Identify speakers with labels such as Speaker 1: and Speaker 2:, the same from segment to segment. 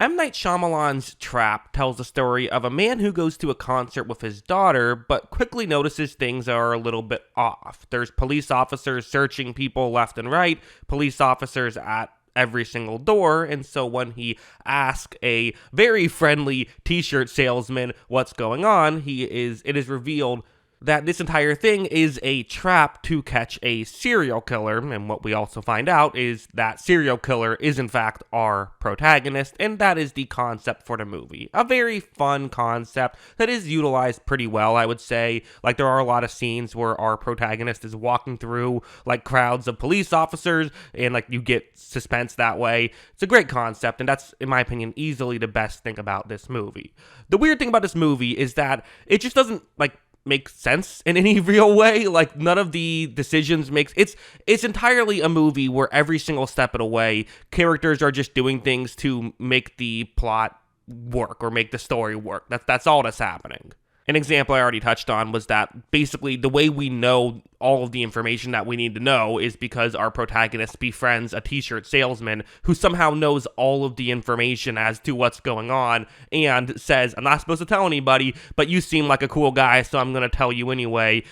Speaker 1: M. Night Shyamalan's Trap tells the story of a man who goes to a concert with his daughter, but quickly notices things are a little bit off. There's police officers searching people left and right, police officers at every single door, and so when he asks a very friendly t-shirt salesman what's going on, it is revealed that this entire thing is a trap to catch a serial killer, and what we also find out is that serial killer is in fact our protagonist, and that is the concept for the movie. A very fun concept that is utilized pretty well, I would say. Like, there are a lot of scenes where our protagonist is walking through, like, crowds of police officers, and, like, you get suspense that way. It's a great concept, and that's, in my opinion, easily the best thing about this movie. The weird thing about this movie is that it just doesn't, like, make sense in any real way. Like, none of the decisions it's entirely a movie where every single step of the way characters are just doing things to make the plot work or make the story work. That's all that's happening. An example I already touched on was that basically the way we know all of the information that we need to know is because our protagonist befriends a t-shirt salesman who somehow knows all of the information as to what's going on and says, I'm not supposed to tell anybody, but you seem like a cool guy, so I'm going to tell you anyway,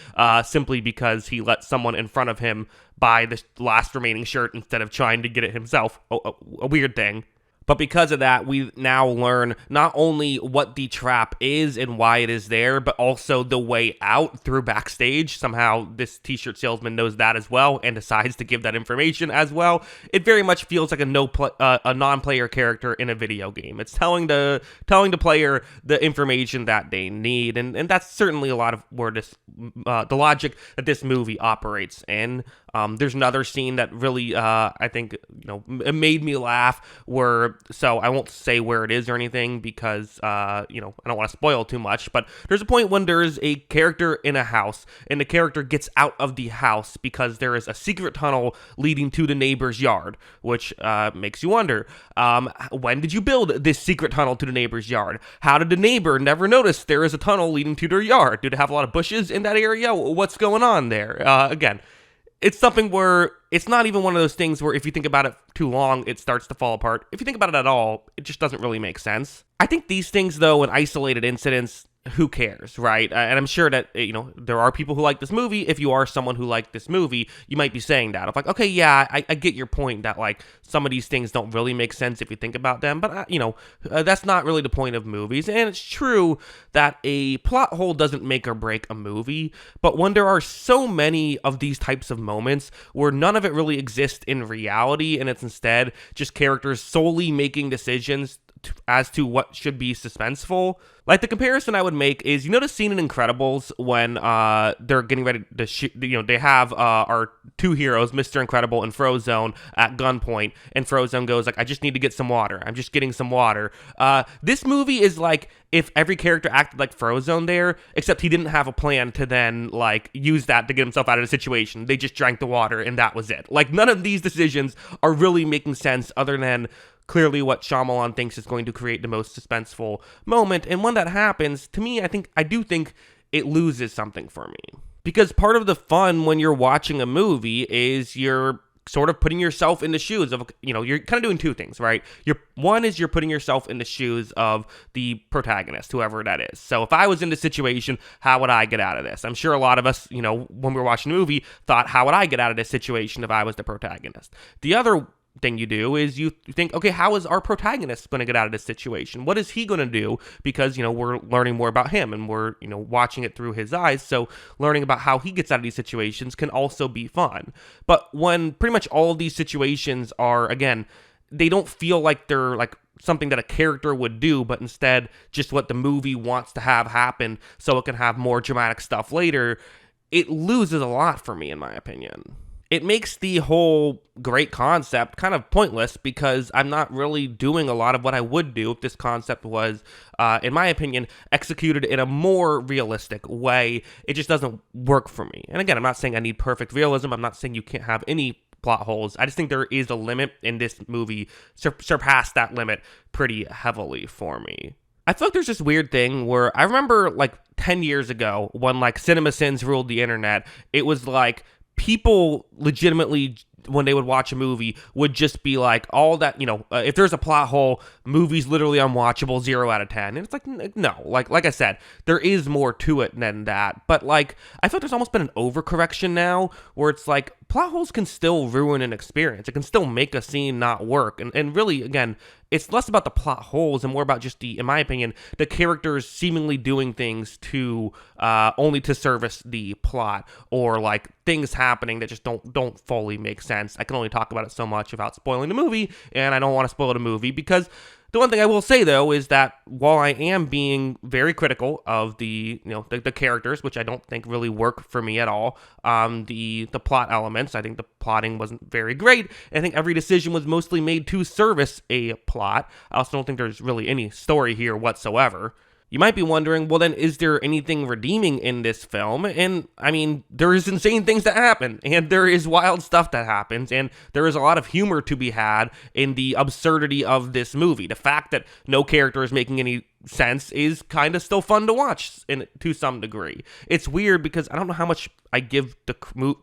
Speaker 1: simply because he let someone in front of him buy the last remaining shirt instead of trying to get it himself. A weird thing. But because of that, we now learn not only what the trap is and why it is there, but also the way out through backstage. Somehow this t-shirt salesman knows that as well and decides to give that information as well. It very much feels like a non-player character in a video game. It's telling the player the information that they need, and that's certainly a lot of where the logic that this movie operates in. There's another scene that really, I think, it made me laugh so I won't say where it is or anything because, I don't want to spoil too much, but there's a point when there's a character in a house and the character gets out of the house because there is a secret tunnel leading to the neighbor's yard, which, makes you wonder, when did you build this secret tunnel to the neighbor's yard? How did the neighbor never notice there is a tunnel leading to their yard? Do they have a lot of bushes in that area? What's going on there? Again, it's something where it's not even one of those things where if you think about it too long, it starts to fall apart. If you think about it at all, it just doesn't really make sense. I think these things, though, in isolated incidents, who cares, right? And I'm sure that, there are people who like this movie. If you are someone who liked this movie, you might be saying that. Of like, okay, yeah, I get your point that, like, some of these things don't really make sense if you think about them. But, that's not really the point of movies. And it's true that a plot hole doesn't make or break a movie. But when there are so many of these types of moments where none of it really exists in reality, and it's instead just characters solely making decisions as to what should be suspenseful. Like, the comparison I would make is, the scene in Incredibles when they're getting ready to shoot, they have our two heroes, Mr. Incredible and Frozone, at gunpoint, and Frozone goes like, I just need to get some water. I'm just getting some water. This movie is like if every character acted like Frozone there, except he didn't have a plan to then, like, use that to get himself out of the situation. They just drank the water, and that was it. Like, none of these decisions are really making sense other than clearly what Shyamalan thinks is going to create the most suspenseful moment. And when that happens, to me, I do think it loses something for me. Because part of the fun when you're watching a movie is you're sort of putting yourself in the shoes of, you're kind of doing two things, right? One is you're putting yourself in the shoes of the protagonist, whoever that is. So if I was in this situation, how would I get out of this? I'm sure a lot of us, when we were watching the movie, thought, how would I get out of this situation if I was the protagonist? The other thing you do is you think, okay, how is our protagonist going to get out of this situation? What is he going to do? Because, we're learning more about him and we're, watching it through his eyes. So learning about how he gets out of these situations can also be fun. But when pretty much all of these situations are, again, they don't feel like they're like something that a character would do, but instead just what the movie wants to have happen so it can have more dramatic stuff later, it loses a lot for me, in my opinion. It makes the whole great concept kind of pointless because I'm not really doing a lot of what I would do if this concept was, in my opinion, executed in a more realistic way. It just doesn't work for me. And again, I'm not saying I need perfect realism. I'm not saying you can't have any plot holes. I just think there is a limit, and this movie surpassed that limit pretty heavily for me. I feel like there's this weird thing where I remember like 10 years ago when like CinemaSins ruled the internet, it was like people legitimately when they would watch a movie would just be like all that, if there's a plot hole, movie's literally unwatchable, 0 out of 10. And it's like, no, like I said, there is more to it than that. But like, I feel like there's almost been an overcorrection now where it's like plot holes can still ruin an experience. It can still make a scene not work. And really, again, it's less about the plot holes and more about just in my opinion, the characters seemingly doing things to only to service the plot, or like things happening that just don't fully make sense. I can only talk about it so much without spoiling the movie, and I don't want to spoil the movie because the one thing I will say though is that while I am being very critical of the characters, which I don't think really work for me at all, the plot elements, I think the plotting wasn't very great. I think every decision was mostly made to service a plot. I also don't think there's really any story here whatsoever. You might be wondering, well then, is there anything redeeming in this film? And I mean, there is insane things that happen, and there is wild stuff that happens, and there is a lot of humor to be had in the absurdity of this movie. The fact that no character is making any sense is kind of still fun to watch to some degree. It's weird because I don't know how much I give the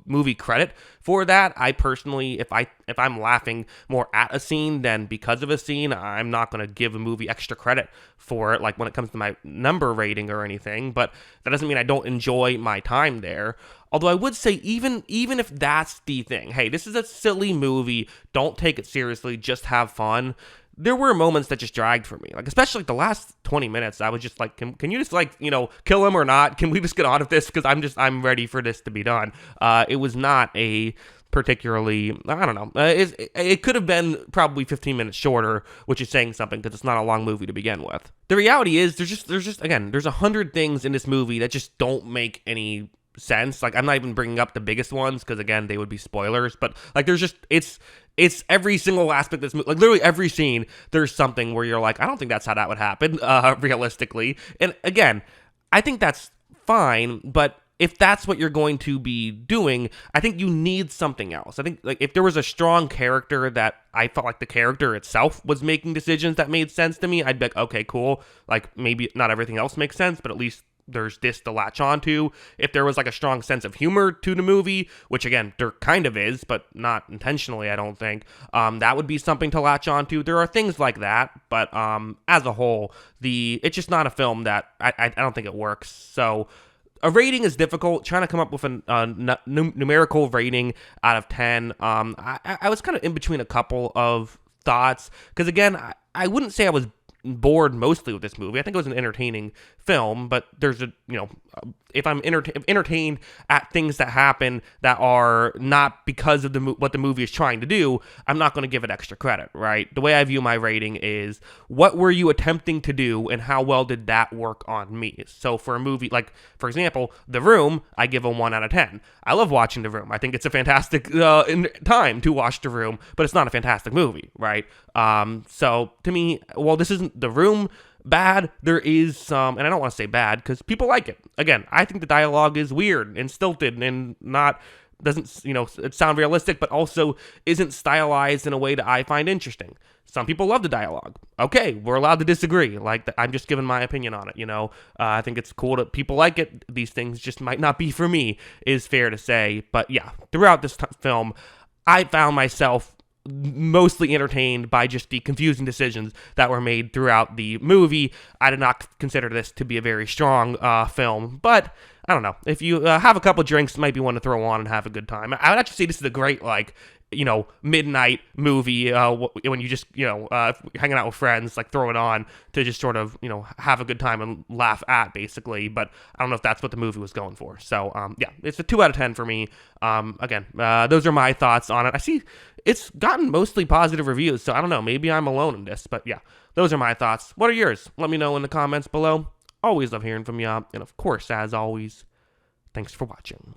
Speaker 1: movie credit for that. I personally, if I'm laughing more at a scene than because of a scene, I'm not going to give a movie extra credit for it, like when it comes to my number rating or anything, but that doesn't mean I don't enjoy my time there. Although I would say even if that's the thing, hey, this is a silly movie, don't take it seriously, just have fun. There were moments that just dragged for me, like especially like the last 20 minutes. I was just like, can you just like, kill him or not? Can we just get on with this? Because I'm ready for this to be done. It was not a particularly, I don't know. It could have been probably 15 minutes shorter, which is saying something because it's not a long movie to begin with. The reality is there's just again, there's 100 things in this movie that just don't make any sense. Like, I'm not even bringing up the biggest ones because again, they would be spoilers, but like there's just it's every single aspect of this movie. Like literally every scene, there's something where you're like, I don't think that's how that would happen, realistically. And again, I think that's fine, but if that's what you're going to be doing, I think you need something else. I think like if there was a strong character that I felt like the character itself was making decisions that made sense to me, I'd be like, okay, cool. Like maybe not everything else makes sense, but at least there's this to latch onto. If there was like a strong sense of humor to the movie, which again, there kind of is, but not intentionally, I don't think, that would be something to latch onto. There are things like that, but as a whole, it's just not a film that I don't think it works. So a rating is difficult. Trying to come up with a numerical rating out of 10. I was kind of in between a couple of thoughts, because again, I wouldn't say I was bored mostly with this movie. I think it was an entertaining film, but there's if I'm entertained at things that happen that are not because of what the movie is trying to do, I'm not going to give it extra credit, right? The way I view my rating is, what were you attempting to do and how well did that work on me? So for a movie, like, for example, The Room, I give a 1 out of 10. I love watching The Room. I think it's a fantastic time to watch The Room, but it's not a fantastic movie, right? So to me, well, this isn't The Room bad, there is some, and I don't want to say bad because people like it. Again, I think the dialogue is weird and stilted and doesn't sound realistic, but also isn't stylized in a way that I find interesting. Some people love the dialogue. Okay, we're allowed to disagree. Like, I'm just giving my opinion on it. I think it's cool that people like it. These things just might not be for me, is fair to say. But yeah, throughout this film, I found myself mostly entertained by just the confusing decisions that were made throughout the movie. I did not consider this to be a very strong film, but I don't know. If you have a couple drinks, it might be one to throw on and have a good time. I would actually say this is a great, midnight movie when you just, hanging out with friends, like throw it on to just sort of, have a good time and laugh at, basically. But I don't know if that's what the movie was going for. So, yeah, it's a 2 out of 10 for me. Again, those are my thoughts on it. I see it's gotten mostly positive reviews, so I don't know. Maybe I'm alone in this, but yeah, those are my thoughts. What are yours? Let me know in the comments below. Always love hearing from you. And of course, as always, thanks for watching.